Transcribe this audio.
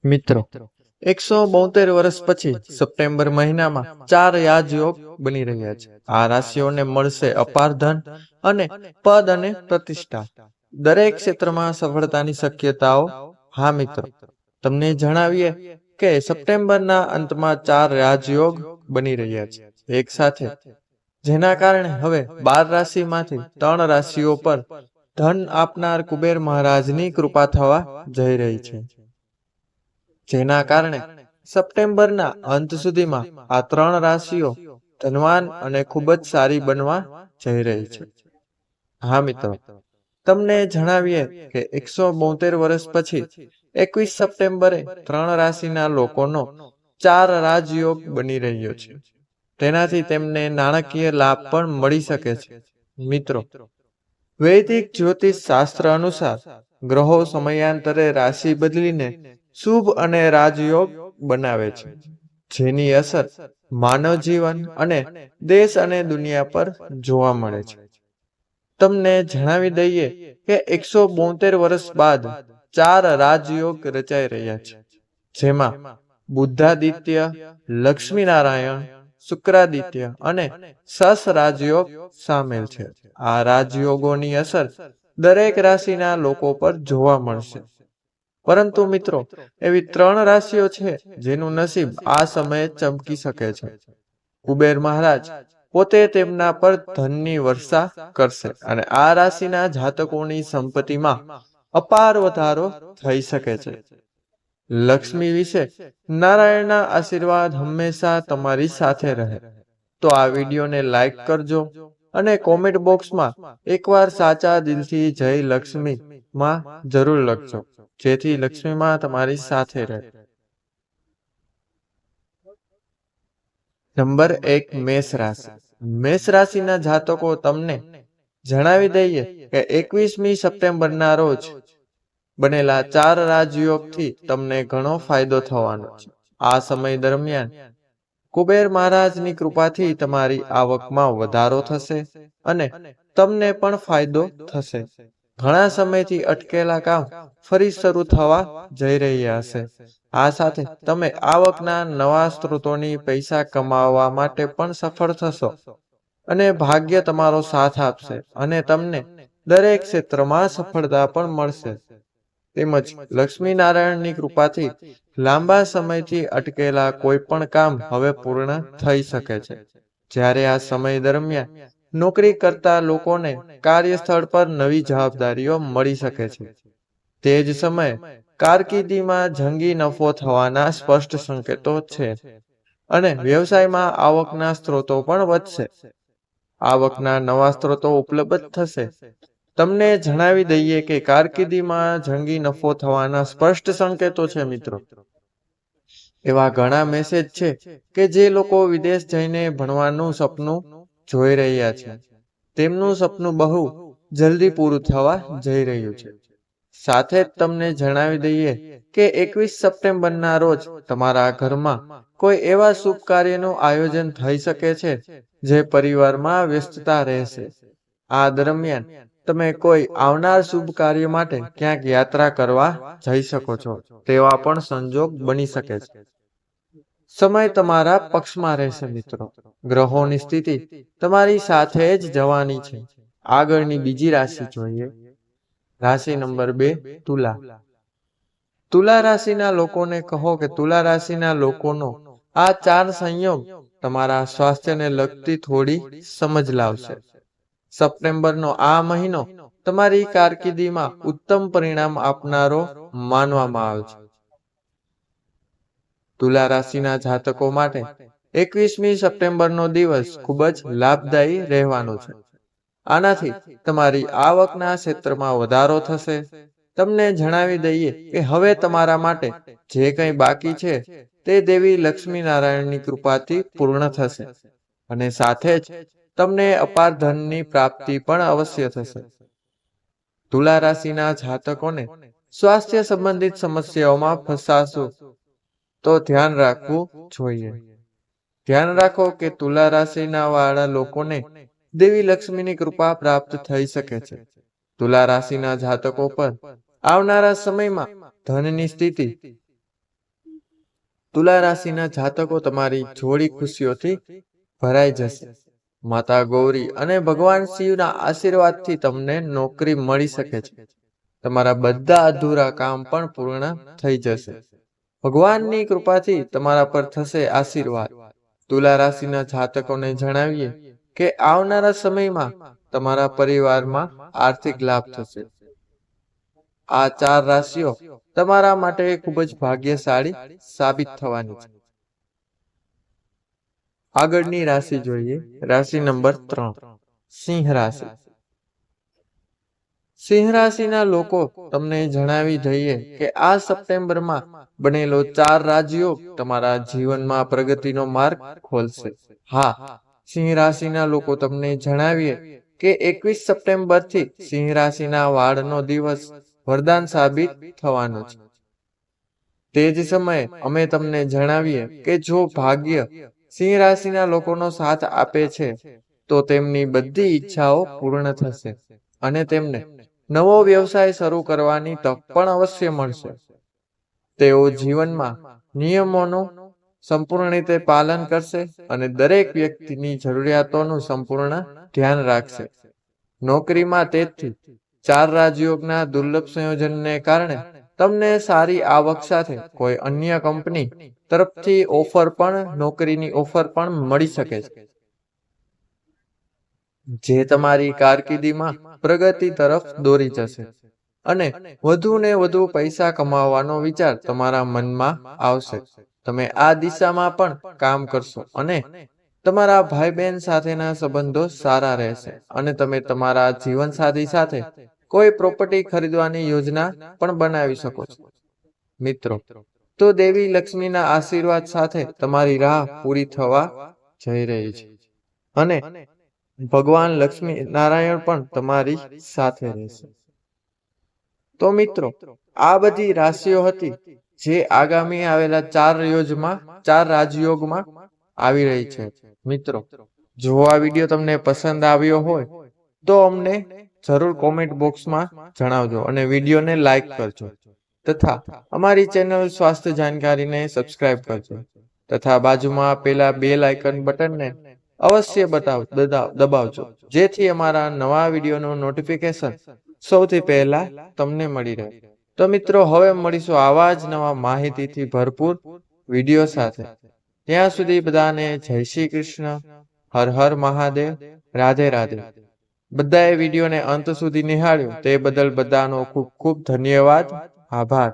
મિત્રો 172 વર્ષ પછી સપ્ટેમ્બર મહિનામાં 4 યાજયોગ બની રહ્યા છે. આ રાશિઓને મળશે અપાર ધન અને પદ અને પ્રતિષ્ઠા. દરેક ક્ષેત્રમાં સફળતાની શક્યતાઓ. હા મિત્રો, તમને જણાવીએ કે સપ્ટેમ્બરના અંતમાં 4 રાજયોગ બની રહ્યા છે એક સાથે, જેના કારણે હવે 12 રાશિમાંથી 3 રાશિઓ પર ધન આપનાર કુબેર મહારાજની કૃપા થવા જઈ રહી છે. જેના કારણે સપ્ટેમ્બરના અંત સુધીમાં આ 3 રાશિઓ ધનવાન અને ખૂબ જ સારી બનવા જઈ રહી છે. હા મિત્રો, તમને જણાવીએ કે 172 વર્ષ પછી 21 સપ્ટેમ્બરે 3 રાશિના લોકોનો 4 રાજયોગ બની રહ્યો છે. તેનાથી તેમને નાણાકીય લાભ પણ મળી શકે છે. મિત્રો, વૈદિક જ્યોતિષ શાસ્ત્ર અનુસાર ગ્રહો સમયાંતરે રાશિ બદલીને શુભ અને રાજયોગ બનાવે છે, જેની અસર માનવ જીવન અને દેશ અને દુનિયા પર જોવા મળે છે. તમને જણાવી દઈએ કે 172 વર્ષ બાદ 4 રાજયોગ રચાઈ રહ્યા છે, જેમાં બુદ્ધાદિત્ય, લક્ષ્મીનારાયણ, શુક્રાદિત્ય અને સસ રાજયોગ સામેલ છે. આ રાજયોગોની અસર દરેક રાશિના લોકો પર જોવા મળશે. પરંતુ મિત્રો, એવી 3 રાશિઓ છે જેનું નસીબ આ સમયે ચમકી શકે છે. કુબેર મહારાજ પોતે તેમના પર ધનની વર્ષા કરશે અને આ રાશિના જાતકોની સંપત્તિમાં અપાર વધારો થઈ શકે છે. લક્ષ્મી વિશે નારાયણના આશીર્વાદ હંમેશા તમારી સાથે રહે. તો આ વિડીયોને લાઈક કરજો અને કોમેન્ટ બોક્સમાં એકવાર સાચા દિલથી જય લક્ષ્મી માં જરૂર લખજો, જેથી લક્ષ્મી માં તમારી સાથે રહે. નંબર 1, મેષ રાશિ. મેષ રાશિના જાતકો તમને જણાવી દઈએ કે 21મી સપ્ટેમ્બરના રોજ બનેલા 4 રાજયોગથી તમને ઘણો ફાયદો થવાનો છે. આ સમય દરમિયાન કુબેર મહારાજની કૃપાથી તમારી આવકમાં વધારો થશે અને તમને પણ ફાયદો થશે. ઘણા સમયથી અટકેલા કામ ફરી શરૂ થવા જઈ રહ્યા હશે. આ સાથે તમે આવકના નવા સ્ત્રોતોની પૈસા કમાવવા માટે પણ સફળ થશો અને ભાગ્ય તમારો સાથ આપશે અને તમને દરેક ક્ષેત્રમાં સફળતા પણ મળશે. તેમજ લક્ષ્મી નારાયણની કૃપાથી લાંબા સમયથી અટકેલા કોઈ પણ કામ હવે પૂર્ણ થઈ શકે છે. જ્યારે આ સમય દરમિયાન નોકરી કરતા લોકોને કાર્યસ્થળ પર નવી જવાબદારીઓ મળી શકે છે. તે જ સમયે કારકિર્દીમાં જંગી નફો થવાના સ્પષ્ટ સંકેતો છે અને વ્યવસાયમાં આવકના સ્ત્રોતો પણ વધશે. આવકના નવા સ્ત્રોતો ઉપલબ્ધ થશે. તમને જણાવી દઈએ કે કારકિર્દીમાં જંગી નફો થવાના સ્પષ્ટ સંકેતો છે. મિત્રો, એવા ઘણા મેસેજ છે કે જે લોકો વિદેશ જઈને ભણવાનું સપનું જોઈ રહ્યા છે, તેમનું સપનું બહુ જલ્દી પૂરું થવા જઈ રહ્યું છે. સાથે જ તમને જણાવી દઈએ કે 21 સપ્ટેમ્બરના રોજ તમારા ઘરમાં કોઈ એવા શુભ કાર્યનું આયોજન થઈ શકે છે જે પરિવારમાં વ્યસ્તતા રહેશે. આ દરમિયાન તમે કોઈ આવનાર શુભ કાર્ય માટે ક્યાંક યાત્રા કરવા જઈ શકો છો, તેવા પણ સંજોગ બની શકે છે. સમય તમારા પક્ષમાં રહેશે. મિત્રો, ગ્રહોની સ્થિતિ તમારી સાથે જ જવાની છે. આગળની બીજી રાશિ જોઈએ. રાશિ નંબર 2, તુલા. તુલા રાશિના લોકોને કહો કે તુલા રાશિના લોકોનો આ 4 સંયોગ તમારા સ્વાસ્થ્યને લગતી થોડી સમજ લાવશે. સપ્ટેમ્બરનો આ મહિનો તમારી કારકિર્દીમાં ઉત્તમ પરિણામ આપનારો માનવામાં આવે છે. તુલા રાશિના જાતકો માટે 21મી સપ્ટેમ્બરનો દિવસ ખૂબ જ લાભદાયી રહેવાનો છે. આનાથી તમારી આવકના ક્ષેત્રમાં વધારો થશે. તમને જણાવી દઈએ કે હવે તમારા માટે જે કંઈ બાકી છે તે દેવી લક્ષ્મી નારાયણની કૃપાથી પૂર્ણ થશે અને સાથે જ તમને અપાર ધનની પ્રાપ્તિ પણ અવશ્ય થશે. તુલા રાશિના જાતકોને સ્વાસ્થ્ય સંબંધિત સમસ્યાઓમાં ફસાશો તો ધ્યાન રાખવું જોઈએ. ધ્યાન રાખો કે તુલા રાશિના વાળા લોકોને દેવી લક્ષ્મીની કૃપા પ્રાપ્ત થઈ શકે છે. તુલા રાશિના જાતકો પર આવનારા સમયમાં ધનની સ્થિતિ તુલા રાશિના જાતકો તમારી જોડી ખુશીઓથી ભરાઈ જશે. માતા ગૌરી અને ભગવાન શિવના આશીર્વાદથી તમને નોકરી મળી શકે છે. તમારા બધા અધૂરા કામ પણ પૂર્ણ થઈ જશે. ભગવાનની કૃપાથી તમારા પર થશે આશીર્વાદ. તુલા રાશિના જાતકોને જણાવીએ કે આવનારા સમયમાં તમારા પરિવારમાં આર્થિક લાભ થશે. આ 4 રાશિઓ તમારા માટે ખૂબ જ ભાગ્યશાળી સાબિત થવાની છે. આગળની રાશિ જોઈએ. રાશિ નંબર 3, સિંહ રાશિ. સિંહ રાશિના લોકો તમને જણાવી દઈએ કે આ સપ્ટેમ્બરમાં બનેલો 4 રાજયોગ તમારા જીવનમાં પ્રગતિનો માર્ગ ખોલશે. હા, સિંહ રાશિના લોકો તમને જણાવીએ કે 21 સપ્ટેમ્બરથી સિંહ રાશિના વાળનો દિવસ વરદાન સાબિત થવાનો છે. તે જ સમયે અમે તમને જણાવીએ કે જો ભાગ્ય સિંહ રાશિના લોકોનો સાથ આપે છે તો તેમની બધી ઈચ્છાઓ પૂર્ણ થશે અને તેમને નવો વ્યવસાય શરૂ કરવાની તક પણ અવશ્ય મળશે. તેઓ જીવનમાં નિયમોનું સંપૂર્ણ રીતે પાલન કરશે અને દરેક વ્યક્તિની જરૂરિયાતોનું સંપૂર્ણ ધ્યાન રાખશે. નોકરીમાં તેથી 4 રાજયોગના દુર્લભ સંયોજનને કારણે તમને સારી આવક સાથે કોઈ અન્ય કંપની તરફથી નોકરીની ઓફર પણ મળી શકે છે, જે તમારી કારકિર્દીમાં પ્રગતિ તરફ દોરી જશે અને વધુ ને વધુ પૈસા કમાવાનો વિચાર તમારા મનમાં આવશે. તમે આ દિશામાં પણ કામ કરશો અને તમારા ભાઈ બહેન સાથેના સંબંધો સારા રહેશે અને તમે તમારા જીવનસાથી સાથે કોઈ પ્રોપર્ટી ખરીદવાની યોજના પણ બનાવી શકો છો. મિત્રો, તો દેવી લક્ષ્મીના આશીર્વાદ સાથે તમારી રાહ પૂરી થવા જઈ રહી છે અને ભગવાન લક્ષ્મી નારાયણ પણ તમારી સાથે રહેશે. તો મિત્રો, આ બધી રાશિઓ હતી જે આગામી આવેલા 4 રાજયોગમાં આવી રહી છે. મિત્રો, જો આ વિડીયો તમને પસંદ આવ્યો હોય તો અમને જરૂર કોમેન્ટ બોક્સમાં જણાવજો અને વિડીયોને લાઈક કરજો તથા અમારી ચેનલ સ્વાસ્થ્ય જાણકારીને સબસ્ક્રાઇબ કરજો તથા બાજુમાં આપેલા બેલ આઇકન બટનને અવશ્ય દબાવજો, જેથી અમારા નવા વિડીયોનું નોટિફિકેશન સૌથી પહેલા તમને મળી રહે. તો મિત્રો, હવે મળીશું આવા જ નવા માહિતીથી ભરપૂર વિડીયો સાથે. ત્યાં સુધી બધાને જય શ્રી કૃષ્ણ, હર હર મહાદેવ, રાધે રાધે. બધાએ વિડીયોને અંત સુધી નિહાળ્યો તે બદલ બધાનો ખૂબ ખૂબ ધન્યવાદ, આભાર.